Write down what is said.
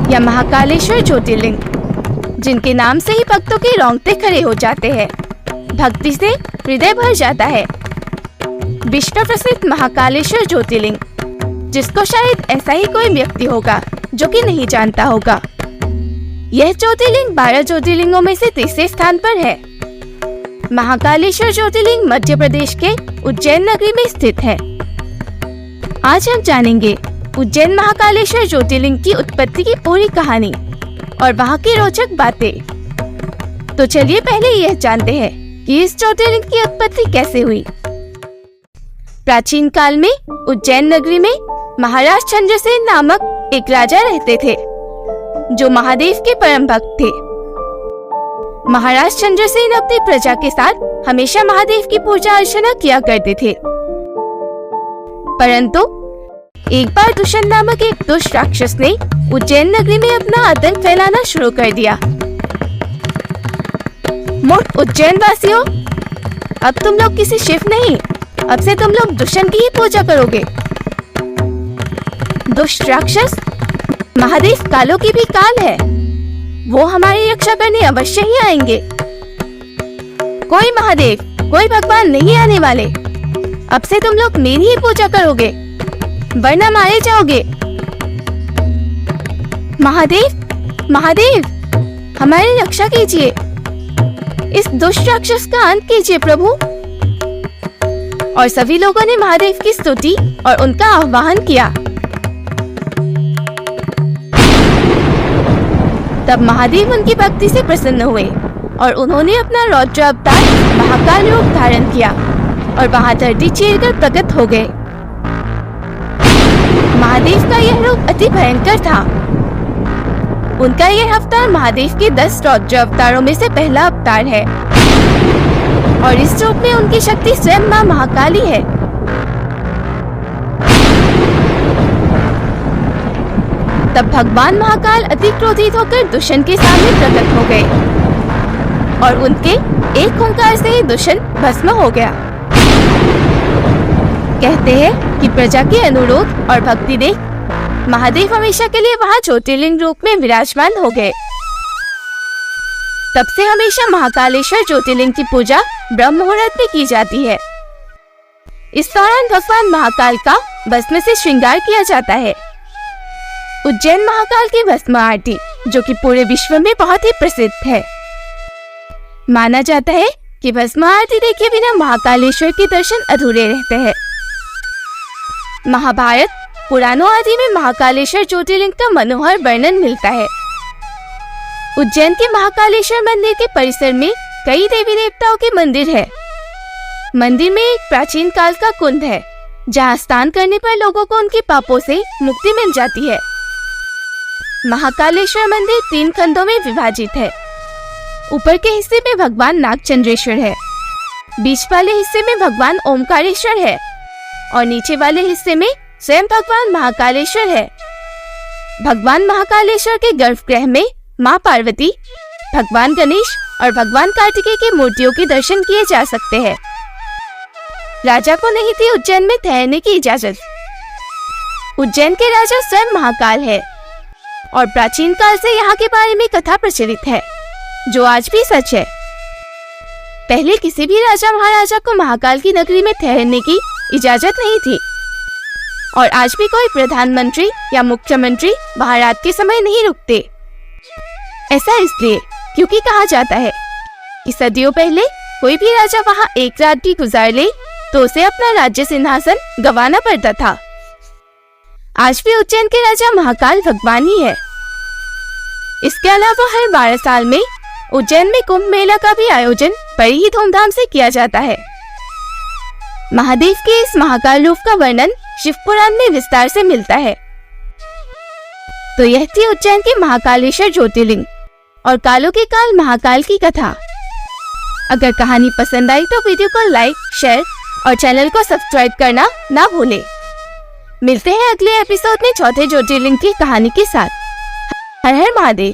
या महाकालेश्वर ज्योतिर्लिंग, जिनके नाम से ही भक्तों के रोंगटे खड़े हो जाते हैं, भक्ति से हृदय भर जाता है। विश्व प्रसिद्ध महाकालेश्वर ज्योतिर्लिंग, जिसको शायद ऐसा ही कोई व्यक्ति होगा जो कि नहीं जानता होगा। यह ज्योतिर्लिंग 12 ज्योतिर्लिंगों में से तीसरे स्थान पर है। महाकालेश्वर ज्योतिर्लिंग मध्य प्रदेश के उज्जैन नगरी में स्थित है। आज हम जानेंगे उज्जैन महाकालेश्वर ज्योतिर्लिंग की उत्पत्ति की पूरी कहानी और वहाँ की रोचक बातें। तो चलिए पहले यह जानते हैं कि इस ज्योतिर्लिंग की उत्पत्ति कैसे हुई। प्राचीन काल में उज्जैन नगरी में महाराज चंद्रसेन नामक एक राजा रहते थे, जो महादेव के परम भक्त थे। महाराज चंद्रसेन अपनी प्रजा के साथ हमेशा महादेव की पूजा अर्चना किया करते थे। परंतु एक बार दुष्यंत नामक एक दुष्ट राक्षस ने उज्जैन नगरी में अपना आतंक फैलाना शुरू कर दिया। मूर्ख उज्जैन वासियों, अब तुम लोग किसी शिव नहीं, अब से तुम लोग दुष्यंत की ही पूजा करोगे। दुष्ट राक्षस, महादेव कालों की भी काल है, वो हमारी रक्षा करने अवश्य ही आएंगे। कोई महादेव, कोई भगवान नहीं आने वाले, अब से तुम लोग मेरी ही पूजा करोगे, वरना मारे जाओगे। महादेव, महादेव, हमारी रक्षा कीजिए, इस दुष्ट राक्षस का अंत कीजिए प्रभु। और सभी लोगों ने महादेव की स्तुति और उनका आह्वान किया। तब महादेव उनकी भक्ति से प्रसन्न हुए और उन्होंने अपना रौद्र अवतार महाकाल रूप धारण किया और वहां धरती चीरकर प्रकट हो गए। महादेव का यह रूप अति भयंकर था। उनका यह अवतार महादेव के 10 रौद्र अवतारों में से पहला अवतार है और इस रूप में उनकी शक्ति स्वयं मां महाकाली है। तब भगवान महाकाल अति क्रोधित होकर दुष्यंत के सामने प्रकट हो गए और उनके एक ओंकार से ही दुष्यंत भस्म हो गया। कहते हैं कि प्रजा के अनुरोध और भक्ति देख महादेव हमेशा के लिए वहां ज्योतिर्लिंग रूप में विराजमान हो गए। तब से हमेशा महाकालेश्वर ज्योतिर्लिंग की पूजा ब्रह्म मुहूर्त में की जाती है। इस दौरान भगवान महाकाल का भस्म से श्रृंगार किया जाता है। उज्जैन महाकाल की भस्म आरती, जो कि पूरे विश्व में बहुत ही प्रसिद्ध है। माना जाता है कि भस्म आरती देखे बिना महाकालेश्वर के दर्शन अधूरे रहते हैं। महाभारत पुराणों आदि में महाकालेश्वर ज्योतिर्लिंग का मनोहर वर्णन मिलता है। उज्जैन के महाकालेश्वर मंदिर के परिसर में कई देवी देवताओं के मंदिर है। मंदिर में एक प्राचीन काल का कुंड है, जहाँ स्नान करने पर लोगों को उनके पापों से मुक्ति मिल जाती है। महाकालेश्वर मंदिर 3 खंडों में विभाजित है। ऊपर के हिस्से में भगवान नागचंद्रेश्वर है, बीच वाले हिस्से में भगवान ओमकारेश्वर है और नीचे वाले हिस्से में स्वयं भगवान महाकालेश्वर है। भगवान महाकालेश्वर के गर्भगृह में माँ पार्वती, भगवान गणेश और भगवान कार्तिकेय की मूर्तियों के दर्शन किए जा सकते हैं। राजा को नहीं थी उज्जैन में ठहरने की इजाजत। उज्जैन के राजा स्वयं महाकाल है और प्राचीन काल से यहाँ के बारे में कथा प्रचलित है, जो आज भी सच है। पहले किसी भी राजा महाराजा को महाकाल की नगरी में ठहरने की इजाजत नहीं थी और आज भी कोई प्रधानमंत्री या मुख्यमंत्री वहाँ रात के समय नहीं रुकते। ऐसा इसलिए क्योंकि कहा जाता है कि सदियों पहले कोई भी राजा वहाँ एक रात भी गुजार ले तो उसे अपना राज्य सिंहासन गंवाना पड़ता था। आज भी उज्जैन के राजा महाकाल भगवान ही है। इसके अलावा हर 12 साल में उज्जैन में कुंभ मेला का भी आयोजन बड़ी ही धूमधाम से किया जाता है। महादेव के इस महाकाल रूप का वर्णन शिव पुराण में विस्तार से मिलता है। तो यह थी उज्जैन के महाकालेश्वर ज्योतिर्लिंग और कालों के काल महाकाल की कथा। अगर कहानी पसंद आई तो वीडियो को लाइक, शेयर और चैनल को सब्सक्राइब करना ना भूलें। मिलते हैं अगले एपिसोड में चौथे ज्योतिर्लिंग की कहानी के साथ। हर हर महादेव।